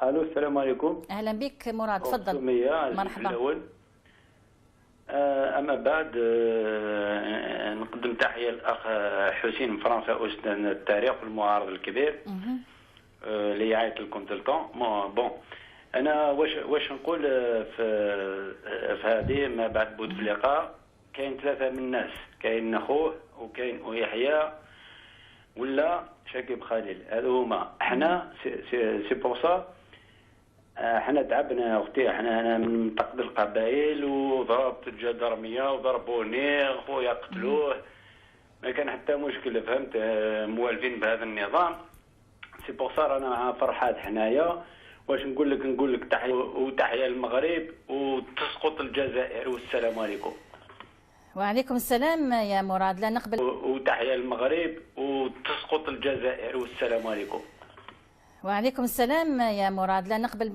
الو، السلام عليكم. اهلا بك مراد، تفضل. سمية مرحبا. الاول. اما بعد نقدم تحيه للاخ حسين من فرنسا، استاذ التاريخ والمعارض الكبير اللي يعيط الكونسلتون. بون انا واش نقول في هذه ما بعد بوتفليقه. كاين ثلاثه من الناس، كاين اخوه وكاين يحيى ولا شكيب خليل. هذو هما احنا سي بور سا. احنا تعبنا اختي، انا من منطقه القبائل وضربت الجدرميه وضربوني، خويا قتلوه، ما كان حتى مشكل، فهمت؟ موالفين بهذا النظام. سي بور سا رانا مع فرحات حنايا. واش نقول لك تحيه وتحيه للمغرب وتسقط الجزائر، والسلام عليكم. وعليكم السلام يا مراد، لا نقبل. وتحيه للمغرب وتسقط الجزائر، والسلام عليكم. وعليكم السلام يا مراد، لا نقبل